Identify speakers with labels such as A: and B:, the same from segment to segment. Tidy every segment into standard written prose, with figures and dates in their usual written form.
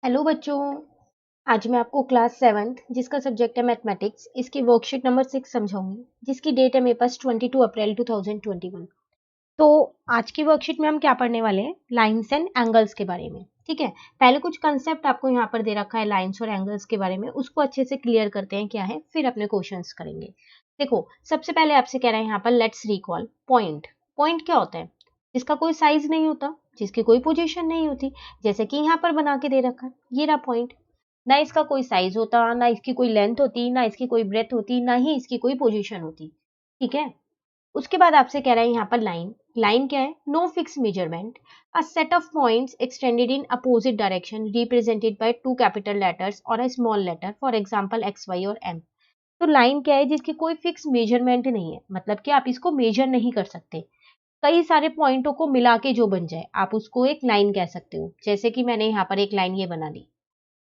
A: Hello बच्चों। आज मैं आपको क्लास 7th जिसका सब्जेक्ट है मैथमेटिक्स इसकी वर्कशीट नंबर 6 समझाऊंगी जिसकी डेट है मेरे पास 22 अप्रैल 2021। तो आज की वर्कशीट में हम क्या पढ़ने वाले हैं, लाइंस एंड एंगल्स के बारे में। ठीक है, पहले कुछ कंसेप्ट आपको यहाँ पर दे रखा है लाइंस और एंगल्स के बारे में, उसको अच्छे से क्लियर करते हैं क्या है, फिर अपने क्वेश्चंस करेंगे। देखो, सबसे पहले आपसे कह रहे हैं यहाँ पर लेट्स रिकॉल पॉइंट। पॉइंट क्या होता है? जिसका कोई साइज नहीं होता, जिसकी कोई पोजीशन नहीं होती, जैसे कि यहाँ पर बना के दे रखा है, ये रहा पॉइंट। ना इसका कोई साइज होता, ना इसकी कोई लेंथ होती, ना इसकी कोई ब्रेथ होती, ना ही इसकी कोई पोजीशन होती। ठीक है, उसके बाद आपसे कह रहा है यहाँ पर लाइन। लाइन क्या है? No fix measurement, a set of points extended in opposite direction represented by two capital letters और a small letter, for example X Y और एम। तो लाइन क्या है? जिसकी कोई फिक्स मेजरमेंट नहीं है, मतलब कि आप इसको मेजर नहीं कर सकते। कई सारे पॉइंटों को मिला के जो बन जाए आप उसको एक लाइन कह सकते हो। जैसे कि मैंने यहाँ पर एक लाइन ये बना ली।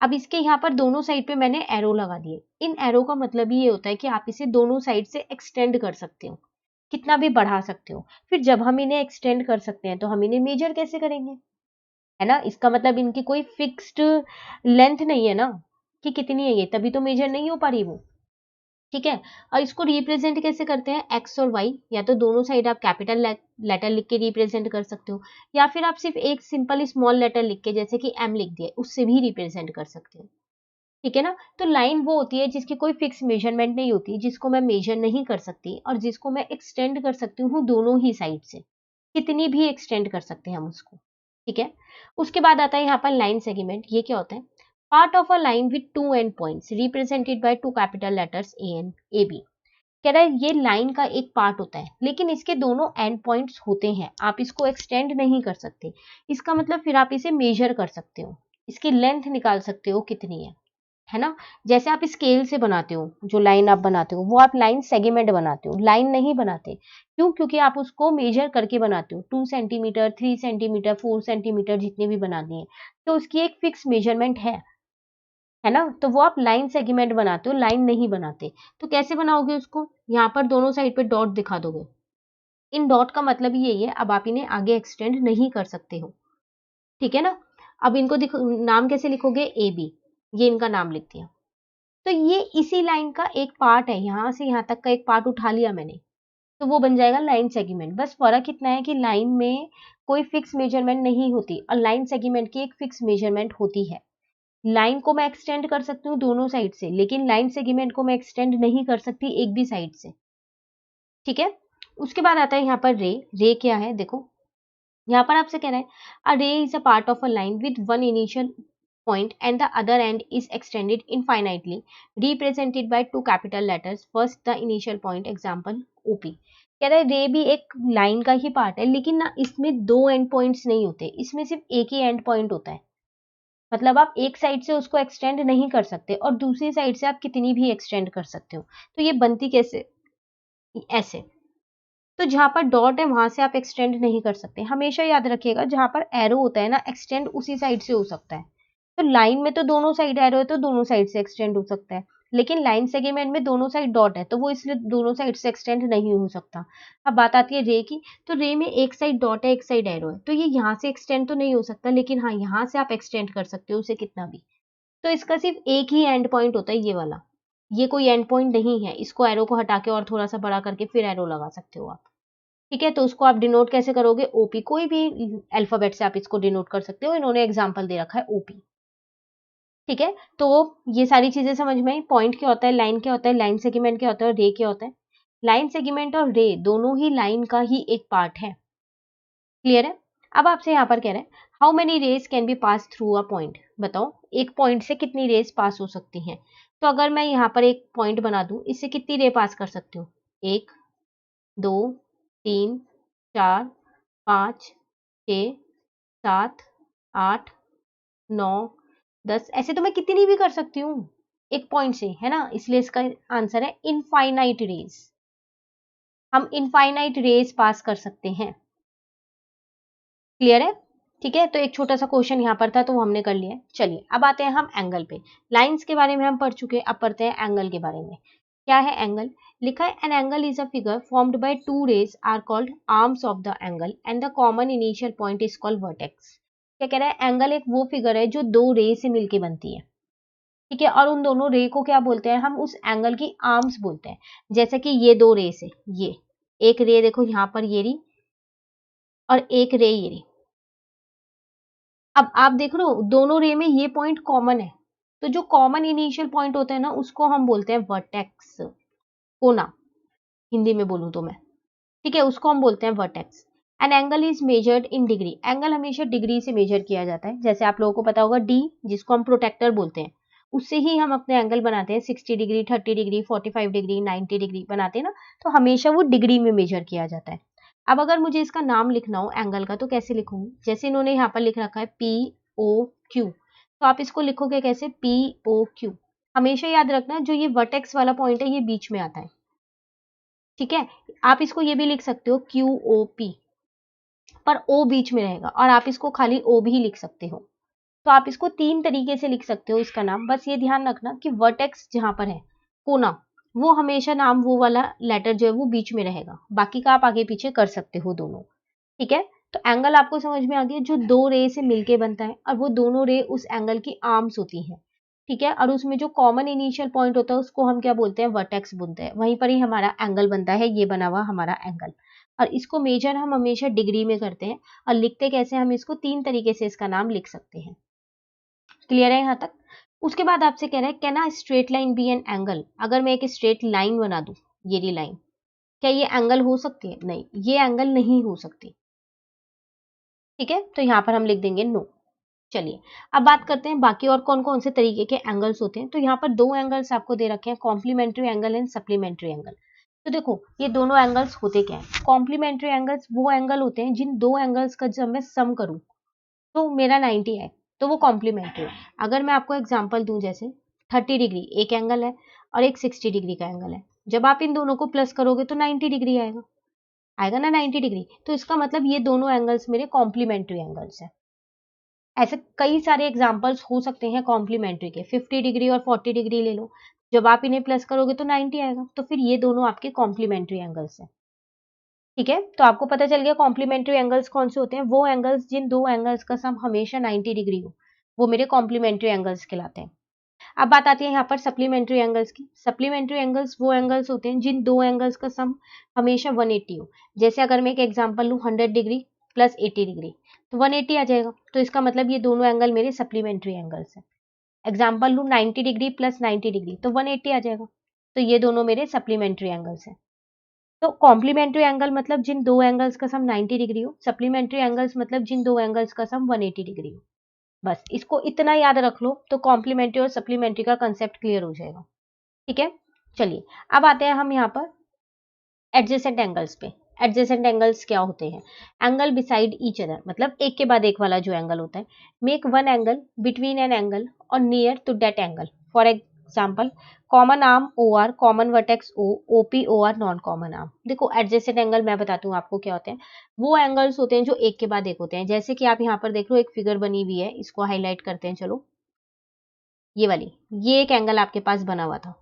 A: अब इसके यहाँ पर दोनों साइड पे मैंने एरो लगा दिए। इन एरो का मतलब ये होता है कि आप इसे दोनों साइड से एक्सटेंड कर सकते हो, कितना भी बढ़ा सकते हो। फिर जब हम इन्हें एक्सटेंड कर सकते हैं तो हम इन्हें मेजर कैसे करेंगे? है ना, इसका मतलब इनकी कोई फिक्स्ड लेंथ नहीं है ना, कि कितनी है ये, तभी तो मेजर नहीं हो पा रही वो। ठीक है, और इसको रिप्रेजेंट कैसे करते हैं? एक्स और वाई, या तो दोनों साइड आप कैपिटल लेटर लिख के रिप्रेजेंट कर सकते हो, या फिर आप सिर्फ एक सिंपल स्मॉल लेटर लिख के, जैसे कि एम लिख दिए, उससे भी रिप्रेजेंट कर सकते हो। ठीक है ना, तो लाइन वो होती है जिसकी कोई फिक्स मेजरमेंट नहीं होती, जिसको मैं मेजर नहीं कर सकती और जिसको मैं एक्सटेंड कर सकती हूँ दोनों ही साइड से, कितनी भी एक्सटेंड कर सकते हैं हम उसको। ठीक है, उसके बाद आता है यहाँ पर लाइन सेगमेंट। ये क्या होता है? Part of a line with two end points represented by two capital letters A and A B. कह रहा है ये लाइन का एक पार्ट होता है, लेकिन इसके दोनों एंड पॉइंट्स होते हैं, आप इसको एक्सटेंड नहीं कर सकते। इसका मतलब फिर आप इसे मेजर कर सकते हो, इसकी लेंथ निकाल सकते हो कितनी है ना। जैसे आप स्केल से बनाते हो, जो लाइन आप बनाते हो वो आप लाइन सेगमेंट बनाते हो, लाइन नहीं बनाते। क्यों? क्योंकि आप उसको मेजर करके बनाते हो, 2 सेंटीमीटर, 3 सेंटीमीटर, 4 सेंटीमीटर, जितने भी बनानी है, तो उसकी एक फिक्स मेजरमेंट है ना। तो वो आप लाइन सेगमेंट बनाते हो, लाइन नहीं बनाते। तो कैसे बनाओगे उसको? यहाँ पर दोनों साइड पे डॉट दिखा दोगे। इन डॉट का मतलब यही है, अब आप इन्हें आगे एक्सटेंड नहीं कर सकते हो। ठीक है ना। अब इनको नाम कैसे लिखोगे? ए बी, ये इनका नाम लिख दिया। तो ये इसी लाइन का एक पार्ट है, यहाँ से यहाँ तक का एक पार्ट उठा लिया मैंने, तो वो बन जाएगा लाइन सेगमेंट। बस फर्क इतना है कि लाइन में कोई फिक्स मेजरमेंट नहीं होती और लाइन सेगमेंट की एक फिक्स मेजरमेंट होती है। लाइन को मैं एक्सटेंड कर सकती हूँ दोनों साइड से, लेकिन लाइन सेगमेंट को मैं एक्सटेंड नहीं कर सकती एक भी साइड से। ठीक है, उसके बाद आता है यहाँ पर रे। रे क्या है? देखो, यहाँ पर आपसे कह रहा है अ रे is a part of a line with one initial point and the other end is extended infinitely represented by two capital letters, first the initial point, example OP। कह रहा है रे भी एक लाइन का ही पार्ट है, लेकिन ना इसमें दो एंड पॉइंट्स नहीं होते, इसमें सिर्फ एक ही एंड पॉइंट होता है। मतलब आप एक साइड से उसको एक्सटेंड नहीं कर सकते और दूसरी साइड से आप कितनी भी एक्सटेंड कर सकते हो। तो ये बनती कैसे? ऐसे। तो जहां पर डॉट है वहां से आप एक्सटेंड नहीं कर सकते। हमेशा याद रखिएगा, जहां पर एरो होता है ना, एक्सटेंड उसी साइड से हो सकता है। तो लाइन में तो दोनों साइड एरो है, तो दोनों साइड से एक्सटेंड हो सकता है, लेकिन लाइन सेगमेंट में दोनों साइड डॉट है, तो वो इसलिए दोनों साइड से एक्सटेंड नहीं हो सकता। अब बात आती है रे की, तो रे में एक साइड डॉट है, एक साइड एरो है, तो ये यहाँ से एक्सटेंड तो नहीं हो सकता, लेकिन हाँ, यहाँ से आप एक्सटेंड कर सकते हो उसे कितना भी। तो इसका सिर्फ एक ही एंड पॉइंट होता है, ये वाला। ये कोई एंड पॉइंट नहीं है, इसको एरो को हटा के और थोड़ा सा बड़ा करके फिर एरो लगा सकते हो आप। ठीक है, तो उसको आप डिनोट कैसे करोगे? ओपी, कोई भी अल्फाबेट से आप इसको डिनोट कर सकते हो, इन्होंने एग्जांपल दे रखा है ओपी। ठीक है, तो ये सारी चीजें समझ में आई। पॉइंट क्या होता है, लाइन क्या होता है, लाइन सेगमेंट क्या होता है, रे क्या होता है। लाइन सेगमेंट और रे दोनों ही लाइन का ही एक पार्ट है। क्लियर है? अब आपसे यहाँ पर कह रहे हैं how many raise can be pass through a point. बताओ, एक पॉइंट से कितनी रेज पास हो सकती हैं। तो अगर मैं यहाँ पर एक पॉइंट बना दूं, इससे कितनी रे पास कर सकती हूँ? 1, 2, 3, 4, 5, 6, 7, 8, 9, 10, ऐसे तो मैं कितनी भी कर सकती हूँ एक पॉइंट से, है ना। इसलिए इसका आंसर है इनफाइनाइट रेज। हम इनफाइनाइट रेज पास कर सकते हैं। क्लियर है? ठीक है, तो एक छोटा सा क्वेश्चन यहाँ पर था तो वो हमने कर लिया है। चलिए अब आते हैं हम एंगल पे। लाइंस के बारे में हम पढ़ चुके हैं, अब पढ़ते हैं एंगल के बारे में। क्या है एंगल? लिखा है an angle is a figure formed by two rays are called arms of the angle and the common initial point is called vertex. क्या कह रहा है, एंगल एक वो फिगर है जो दो रे से मिलके बनती है, ठीक है, और उन दोनों रे को क्या बोलते हैं हम, उस एंगल की आर्म्स बोलते हैं। जैसे कि ये दो रे से, ये एक रे देखो यहाँ पर ये रही, और एक रे ये रही। अब आप देख रहे हो दोनों रे में ये पॉइंट कॉमन है, तो जो कॉमन इनिशियल पॉइंट होता है ना, उसको हम बोलते हैं वर्टेक्स, कोना, हिंदी में बोलूं तो मैं, ठीक है, उसको हम बोलते हैं vertex. N angle is measured in degree, angle हमेशा डिग्री से मेजर किया जाता है। जैसे आप लोगों को पता होगा डी, जिसको हम प्रोटेक्टर बोलते हैं, उससे ही हम अपने एंगल बनाते हैं। 60 डिग्री, 30 डिग्री, 45 डिग्री, 90 डिग्री बनाते हैं ना, तो हमेशा वो डिग्री में मेजर किया जाता है। अब अगर मुझे इसका नाम लिखना हो एंगल का, तो कैसे लिखूंगी, जैसे इन्होंने यहाँ पर लिख रखा है पी ओ क्यू, तो आप इसको लिखोगे कैसे, पी ओ क्यू। हमेशा याद रखना जो ये वर्टेक्स वाला पॉइंट है ये बीच में आता है, ठीक है। आप इसको ये भी लिख सकते हो क्यू ओ पी, पर ओ बीच में रहेगा, और आप इसको खाली ओ भी लिख सकते हो। तो आप इसको तीन तरीके से लिख सकते हो इसका नाम। बस ये ध्यान रखना कि वर्टेक्स जहां पर है, कोना, वो हमेशा नाम वो वाला लेटर जो है वो बीच में रहेगा, बाकी का आप आगे पीछे कर सकते हो दोनों, ठीक है। तो एंगल आपको समझ में आ गया, जो दो रे से मिलके बनता है, और वो दोनों रे उस एंगल की आर्म्स होती हैं, ठीक है, और उसमें जो कॉमन इनिशियल पॉइंट होता है उसको हम क्या बोलते हैं, वर्टेक्स बोलते हैं। वहीं पर ही हमारा एंगल बनता है, ये बना हुआ हमारा एंगल, और इसको मेजर हम हमेशा डिग्री में करते हैं। और लिखते कैसे, हम इसको तीन तरीके से इसका नाम लिख सकते हैं। क्लियर है यहाँ तक। उसके बाद आपसे कह रहा है, can a straight line be an angle, अगर मैं एक स्ट्रेट लाइन बना दूं, ये री लाइन, क्या ये एंगल हो सकती है, नहीं, ये एंगल नहीं हो सकती, ठीक है, तो यहाँ पर हम लिख देंगे नो। चलिए अब बात करते हैं बाकी और कौन कौन से तरीके के एंगल्स होते हैं। तो यहाँ पर दो एंगल्स आपको दे रखे हैं, complementary angle and supplementary angle. तो देखो ये दोनों एंगल्स होते क्या है, कॉम्प्लीमेंट्री एंगल्स वो एंगल होते हैं जिन दो एंगल्स का जब मैं सम करूं तो मेरा 90 है, तो वो कॉम्प्लीमेंट्री है। अगर मैं आपको एग्जांपल दूं, जैसे 30 डिग्री एक एंगल है और एक 60 डिग्री का एंगल है, जब आप इन दोनों को प्लस करोगे तो 90 डिग्री आएगा, आएगा ना 90 डिग्री। तो इसका मतलब ये दोनों एंगल्स मेरे कॉम्प्लीमेंट्री एंगल्स हैं। ऐसे कई सारे एग्जांपल्स हो सकते हैं कॉम्प्लीमेंट्री के, 50 डिग्री और 40 डिग्री ले लो, जब आप इन्हें प्लस करोगे तो 90 आएगा, तो फिर ये दोनों आपके कॉम्प्लीमेंट्री एंगल्स हैं, ठीक है। तो आपको पता चल गया कॉम्प्लीमेंट्री एंगल्स कौन से होते हैं, वो एंगल्स जिन दो एंगल्स का सम हमेशा 90 डिग्री हो, वो मेरे कॉम्प्लीमेंट्री एंगल्स कहलाते हैं। अब बात आती है यहाँ पर सप्लीमेंट्री एंगल्स की। सप्लीमेंट्री एंगल्स वो एंगल्स होते हैं जिन दो एंगल्स का सम हमेशा 180 हो। जैसे अगर मैं एक एग्जांपल लूँ, 100 डिग्री प्लस 80 डिग्री, तो 180 आ जाएगा, तो इसका मतलब ये दोनों एंगल मेरे सप्लीमेंट्री एंगल्स हैं। एग्जाम्पल लूँ 90 डिग्री प्लस 90 डिग्री, तो 180 आ जाएगा, तो ये दोनों मेरे सप्लीमेंट्री एंगल्स हैं। तो कॉम्प्लीमेंट्री एंगल मतलब जिन दो एंगल्स का सम 90 डिग्री हो, सप्लीमेंट्री एंगल्स मतलब जिन दो एंगल्स का सम 180 डिग्री हो। बस इसको इतना याद रख लो, तो कॉम्प्लीमेंट्री और सप्लीमेंट्री का कंसेप्ट क्लियर हो जाएगा, ठीक है। चलिए अब आते हैं हम यहाँ पर एडजेसेंट एंगल्स पे। एडजेसेंट एंगल्स क्या होते हैं, एंगल बिसाइड ईच अदर, मतलब एक के बाद एक वाला जो एंगल होता है। Make one angle between an angle और near to that angle, for example common arm O R, common vertex O, OP O R, non common arm. देखो एडजेसेंट एंगल मैं बताती हूँ आपको क्या होते हैं। वो एंगल्स होते हैं जो एक के बाद एक होते हैं, जैसे कि आप यहाँ पर देख लो एक फिगर बनी हुई है, इसको हाईलाइट करते हैं, चलो ये वाली, ये एक एंगल आपके पास बना हुआ था,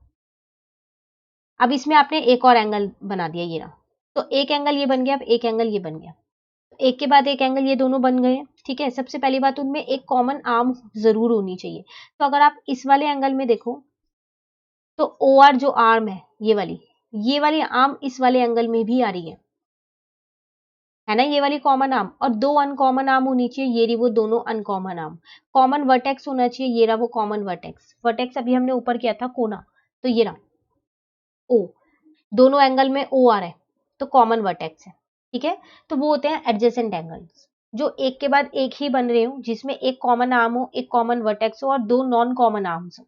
A: अब इसमें आपने एक और एंगल बना दिया, ये रहा, तो एक एंगल ये बन गया, अब एक एंगल ये बन गया, एक के बाद एक एंगल ये दोनों बन गए, ठीक है। सबसे पहली बात, उनमें एक कॉमन आर्म जरूर होनी चाहिए। तो अगर आप इस वाले एंगल में देखो, तो ओ आर जो आर्म है ये वाली आर्म इस वाले एंगल में भी आ रही है ना, ये वाली कॉमन आर्म, और दो अनकॉमन आर्म होनी चाहिए, ये रही वो दोनों अनकॉमन आर्म। कॉमन वर्टेक्स होना चाहिए, ये रहा वो कॉमन वर्टेक्स। वर्टेक्स अभी हमने ऊपर किया था कोना, तो ये रहा ओ, दोनों एंगल में ओ आ रहा है, तो कॉमन वर्टेक्स है, ठीक है। तो वो होते हैं एडजेसेंट एंगल्स, जो एक के बाद एक ही बन रहे हो, जिसमें एक कॉमन आर्म हो, एक कॉमन वर्टेक्स हो और दो नॉन कॉमन आर्म्स हो।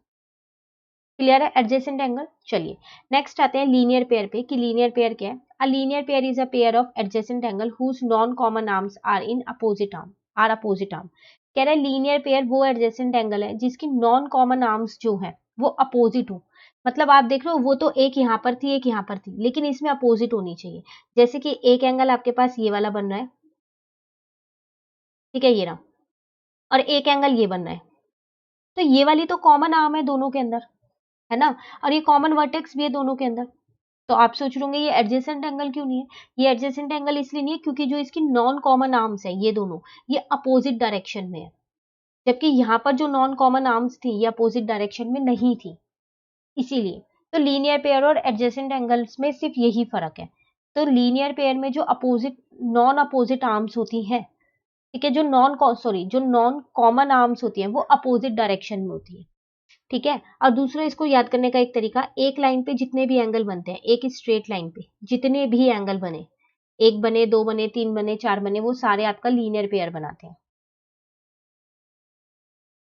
A: क्लियर है एडजेसेंट एंगल। चलिए नेक्स्ट आते हैं लीनियर पेयर पे, कि लीनियर पेयर क्या है। A linear pair is a pair of adjacent angle whose non common arms are in opposite arm, or opposite arm. कह रहा है लीनियर पेयर वो एडजेसेंट एंगल है जिसकी नॉन कॉमन आर्म्स जो है वो अपोजिट हो। मतलब आप देख रहे हो वो तो एक यहाँ पर थी, एक यहाँ पर थी, लेकिन इसमें अपोजिट होनी चाहिए। जैसे कि एक एंगल आपके पास ये वाला बन रहा है, ठीक है, ये रहा, और एक एंगल ये बन रहा है, तो ये वाली तो कॉमन आर्म है दोनों के अंदर, है ना, और ये कॉमन वर्टेक्स भी है दोनों के अंदर, तो आप सोच रहे होंगे ये एडजेसेंट एंगल क्यों नहीं है? ये एडजेसेंट एंगल इसलिए नहीं है क्योंकि जो इसकी नॉन कॉमन आर्म्स है ये दोनों, ये अपोजिट डायरेक्शन में है, जबकि यहाँ पर जो नॉन कॉमन आर्म्स थी ये अपोजिट डायरेक्शन में नहीं थी, इसीलिए। तो लीनियर पेयर और एडजेसेंट एंगल्स में सिर्फ यही फर्क है। तो लीनियर पेयर में जो नॉन अपोजिट आर्म्स होती हैं, ठीक है, जो नॉन कॉमन आर्म्स होती हैं वो अपोजिट डायरेक्शन में होती है, ठीक है। और दूसरा इसको याद करने का एक तरीका, एक लाइन पे जितने भी एंगल बनते हैं, एक स्ट्रेट लाइन पे जितने भी एंगल बने, एक बने, दो बने, तीन बने, चार बने, वो सारे आपका लीनियर पेयर बनाते हैं।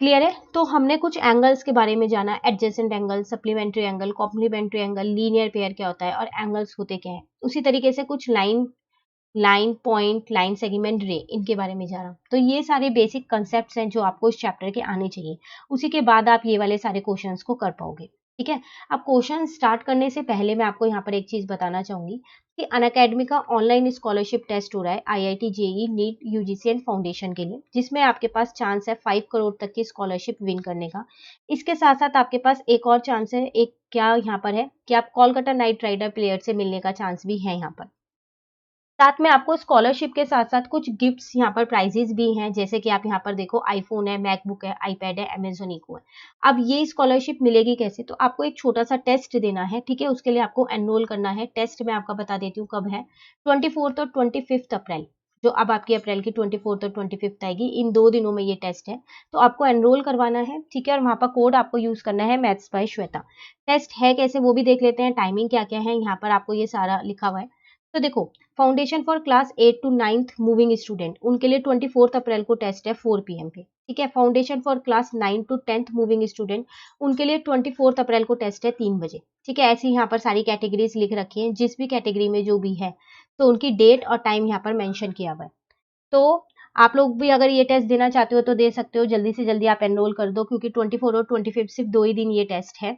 A: क्लियर है? तो हमने कुछ एंगल्स के बारे में जाना, adjacent angle, supplementary angle, complementary angle, linear pair क्या होता है और एंगल्स होते क्या है। उसी तरीके से कुछ लाइन पॉइंट, लाइन सेगमेंट, रे, इनके बारे में जाना। तो ये सारे बेसिक कंसेप्ट्स हैं जो आपको इस चैप्टर के आने चाहिए, उसी के बाद आप ये वाले सारे क्वेश्चंस को कर पाओगे, ठीक है। अब क्वेश्चन स्टार्ट करने से पहले मैं आपको यहाँ पर एक चीज बताना चाहूंगी कि अनअकैडमी का ऑनलाइन स्कॉलरशिप टेस्ट हो रहा है IIT JEE NEET UGC and foundation के लिए, जिसमें आपके पास चांस है 5 करोड़ तक की स्कॉलरशिप विन करने का। इसके साथ साथ आपके पास एक और चांस है, एक क्या यहाँ पर है कि आप कोलकाता नाइट राइडर प्लेयर से मिलने का चांस भी है यहाँ पर। साथ में आपको स्कॉलरशिप के साथ साथ कुछ गिफ्ट्स यहाँ पर प्राइजेस भी हैं, जैसे कि आप यहाँ पर देखो आईफोन है, मैकबुक है, आईपैड है, अमेजन इको है। अब ये स्कॉलरशिप मिलेगी कैसे? तो आपको एक छोटा सा टेस्ट देना है, ठीक है। उसके लिए आपको एनरोल करना है। टेस्ट मैं आपका बता देती हूँ कब है, 24 और 25 अप्रैल, जो अब आपकी अप्रैल की 24 और 25 आएगी, इन 2 दिनों में ये टेस्ट है। तो आपको एनरोल करवाना है, ठीक है। और वहाँ पर कोड आपको यूज करना है मैथ्स बाय श्वेता। टेस्ट है कैसे वो भी देख लेते हैं, टाइमिंग क्या क्या है, यहाँ पर आपको ये सारा लिखा हुआ है। तो देखो, foundation for class 8 to 9th moving student, उनके लिए 24 अप्रैल को टेस्ट है 4 PM पे, ठीक है। Foundation for class 9 to 10th moving student, उनके लिए 24 अप्रैल को टेस्ट है 3 बजे, ठीक है। ऐसी यहाँ पर सारी कैटेगरीज लिख रखी हैं, जिस भी कैटेगरी में जो भी है तो उनकी डेट और टाइम यहाँ पर मेंशन किया हुआ है। तो आप लोग भी अगर ये टेस्ट देना चाहते हो तो दे सकते हो, जल्दी से जल्दी आप एनरोल कर दो, क्योंकि 24 और 25 सिर्फ 2 ही दिन ये टेस्ट है।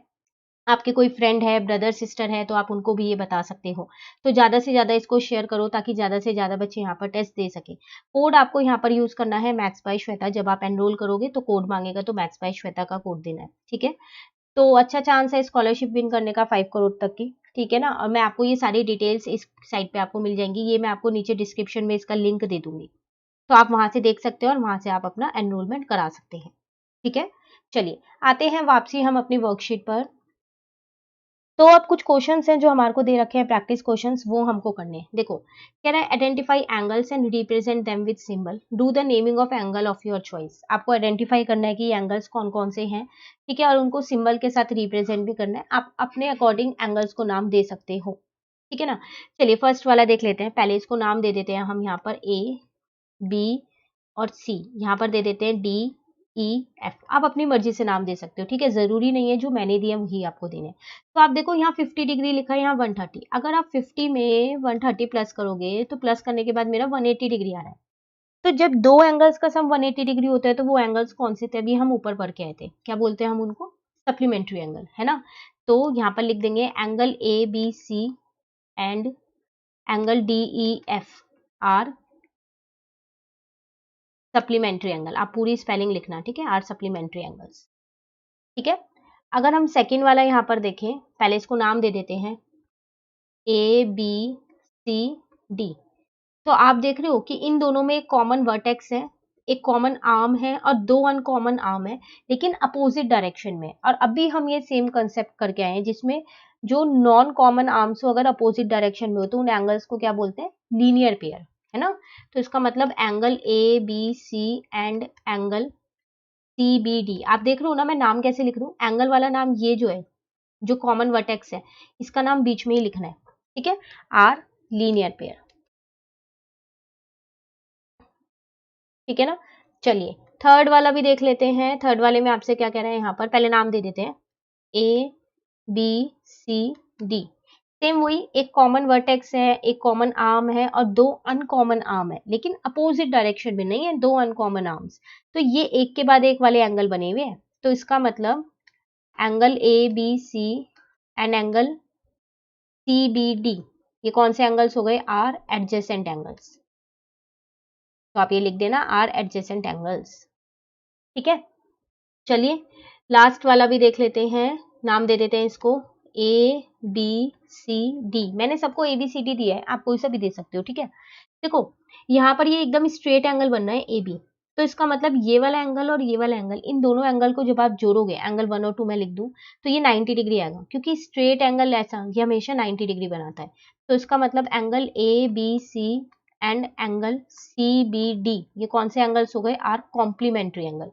A: आपके कोई फ्रेंड है, ब्रदर सिस्टर है, तो आप उनको भी ये बता सकते हो। तो ज़्यादा से ज़्यादा इसको शेयर करो ताकि ज़्यादा से ज़्यादा बच्चे यहाँ पर टेस्ट दे सके। कोड आपको यहाँ पर यूज़ करना है मैथ्स बाय श्वेता। जब आप एनरोल करोगे तो कोड मांगेगा, तो मैथ्स बाय श्वेता का कोड देना है, ठीक है। तो अच्छा चांस है स्कॉलरशिप विन करने का 5 करोड़ तक की, ठीक है ना। और मैं आपको ये सारी डिटेल्स इस साइट पे आपको मिल जाएंगी, ये मैं आपको नीचे डिस्क्रिप्शन में इसका लिंक दे दूंगी, तो आप वहां से देख सकते हो और वहां से आप अपना एनरोलमेंट करा सकते हैं, ठीक है। चलिए आते हैं वापसी हम अपनी वर्कशीट पर। तो अब कुछ क्वेश्चंस हैं जो हमारे को दे रखे हैं, प्रैक्टिस क्वेश्चंस, वो हमको करने हैं। देखो, कह रहा है identify angles and represent them with symbol, do the naming of angle of your choice. आपको आइडेंटिफाई करना है कि एंगल्स कौन कौन से हैं, ठीक है, और उनको सिंबल के साथ रिप्रेजेंट भी करना है। आप अपने अकॉर्डिंग एंगल्स को नाम दे सकते हो, ठीक है ना। चलिए फर्स्ट वाला देख लेते हैं। पहले इसको नाम दे देते हैं हम यहाँ पर A, B और C, यहाँ पर दे देते हैं D, E, F। आप अपनी मर्जी से नाम दे सकते हो, ठीक है, जरूरी नहीं है जो मैंने दिया वही आपको देने। तो आप देखो यहाँ 50 डिग्री लिखा है, यहाँ 130। अगर आप 50 में 130 प्लस करोगे तो प्लस करने के बाद मेरा 180 डिग्री आ रहा है। तो जब दो एंगल्स का सम 180 डिग्री होता है तो वो एंगल्स कौन से थे? अभी हम ऊपर पढ़ के आए थे, क्या बोलते हैं हम उनको? सप्लीमेंट्री एंगल, है ना। तो यहाँ पर लिख देंगे angle ABC and angle DEF are supplementary angle. आप पूरी स्पेलिंग लिखना, ठीक है, आर सप्लीमेंट्री एंगल्स, ठीक है। अगर हम सेकेंड वाला यहाँ पर देखें, पहले इसको नाम दे देते हैं ABCD। तो आप देख रहे हो कि इन दोनों में एक कॉमन वर्टेक्स है, एक कॉमन आर्म है और दो अनकॉमन आर्म है, लेकिन अपोजिट डायरेक्शन में। और अभी हम ये सेम कंसेप्ट करके आए हैं, जिसमें जो नॉन कॉमन आर्म्स हो अगर अपोजिट डायरेक्शन में हो तो उन एंगल्स को क्या बोलते हैं? लीनियर पेयर, है ना। तो इसका मतलब angle ABC and angle CBD। आप देख रहे हो ना मैं नाम कैसे लिख रहा हूँ? एंगल वाला नाम ये जो है, जो कॉमन वर्टेक्स है, इसका नाम बीच में ही लिखना है, ठीक है, आर लीनियर पेयर, ठीक है ना। चलिए थर्ड वाला भी देख लेते हैं। थर्ड वाले में आपसे क्या कह रहे हैं, यहाँ पर पहले नाम दे देते हैं ABCD। सेम वही, एक कॉमन वर्टेक्स है, एक कॉमन आर्म है और दो अनकॉमन आर्म है, लेकिन अपोजिट डायरेक्शन में नहीं है, दो अनकॉमन आर्म्स। तो ये एक के बाद एक वाले एंगल बने हुए हैं, तो इसका मतलब angle ABC and angle CBD, ये कौन से एंगल्स हो गए? Are adjacent angles. तो आप ये लिख देना, आर एडजेसेंट एंगल्स, ठीक है। चलिए लास्ट वाला भी देख लेते हैं, नाम दे देते हैं इसको सी डी, मैंने सबको ए बी सी डी दिया है, आप कोई सा भी दे सकते हो, ठीक है। देखो यहाँ पर ये एकदम स्ट्रेट एंगल बन रहा है ए बी, तो इसका मतलब ये वाला एंगल और ये वाला एंगल, इन दोनों एंगल को जब आप जोड़ोगे, एंगल 1 और 2 मैं लिख दूं, तो ये 90 डिग्री आएगा, क्योंकि स्ट्रेट एंगल ऐसा ये हमेशा 90 डिग्री बनाता है। तो इसका मतलब angle A B C and angle C B D, ये कौन से एंगल्स हो गए, आर कॉम्प्लीमेंट्री एंगल।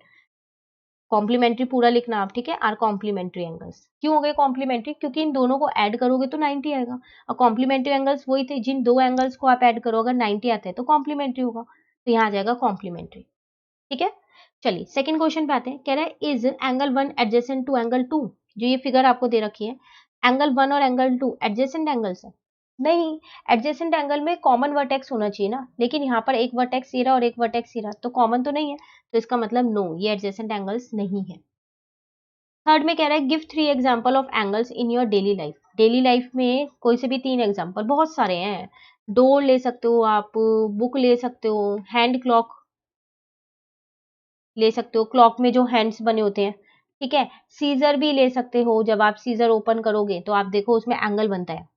A: कॉम्प्लीमेंट्री पूरा लिखना आप, ठीक है, आर कॉम्प्लीमेंट्री एंगल्स। क्यों हो गए कॉम्प्लीमेंट्री, क्योंकि इन दोनों को ऐड करोगे तो 90 आएगा, और कॉम्प्लीमेंट्री एंगल्स वही थे, जिन दो एंगल्स को आप ऐड करो अगर 90 आते हैं तो कॉम्प्लीमेंट्री होगा, तो यहाँ आ जाएगा कॉम्प्लीमेंट्री, ठीक है। चलिए सेकंड क्वेश्चन पे आते हैं, कह रहा है is angle 1 adjacent to angle 2, जो ये फिगर आपको दे रखी है, एंगल 1 और एंगल 2 एडजेसेंट एंगल्स है? नहीं, एडजेसेंट एंगल में कॉमन वर्टेक्स होना चाहिए ना, लेकिन यहाँ पर एक वर्टेक्स ये रहा और एक वर्टेक्स ये रहा, तो कॉमन तो नहीं है, तो इसका मतलब नो, ये एडजेसेंट एंगल्स नहीं है। थर्ड में कह रहा है give 3 example of angles in your daily life. Daily life में कोई से भी 3 एग्जांपल, बहुत सारे हैं, डोर ले सकते हो आप, बुक ले सकते हो, हैंड क्लॉक ले सकते हो, क्लॉक में जो हैंड्स बने होते हैं, ठीक है, सीजर भी ले सकते हो, जब आप सीजर ओपन करोगे तो आप देखो उसमें एंगल बनता है,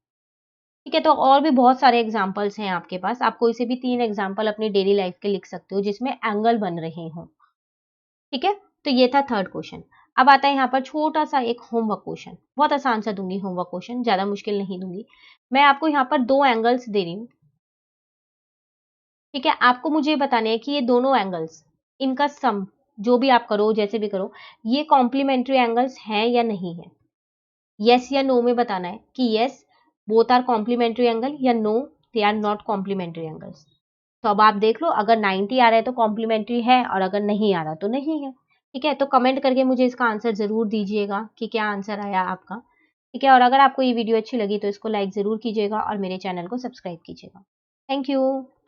A: ठीक है। तो और भी बहुत सारे एग्जांपल्स हैं आपके पास, आप कोई से भी 3 एग्जांपल अपनी डेली लाइफ के लिख सकते हो जिसमें एंगल बन रहे हों, ठीक है। तो ये था थर्ड क्वेश्चन। अब आता है यहाँ पर छोटा सा एक होमवर्क क्वेश्चन, बहुत आसान सा दूंगी होमवर्क क्वेश्चन, ज्यादा मुश्किल नहीं दूंगी। मैं आपको यहाँ पर 2 एंगल्स दे रही हूँ, ठीक है, आपको मुझे बताने हैं कि ये दोनों एंगल्स, इनका सम, जो भी आप करो जैसे भी करो, ये कॉम्प्लीमेंट्री एंगल्स हैं या नहीं है। यस या नो में बताना है कि yes both are complementary angle, या no they are not complementary angles. तो अब आप देख लो, अगर 90 आ रहा है तो कॉम्प्लीमेंट्री है, और अगर नहीं आ रहा तो नहीं है, ठीक है। तो कमेंट करके मुझे इसका आंसर जरूर दीजिएगा कि क्या आंसर आया आपका, ठीक है। और अगर आपको ये वीडियो अच्छी लगी तो इसको लाइक जरूर कीजिएगा और मेरे चैनल को सब्सक्राइब कीजिएगा। Thank you.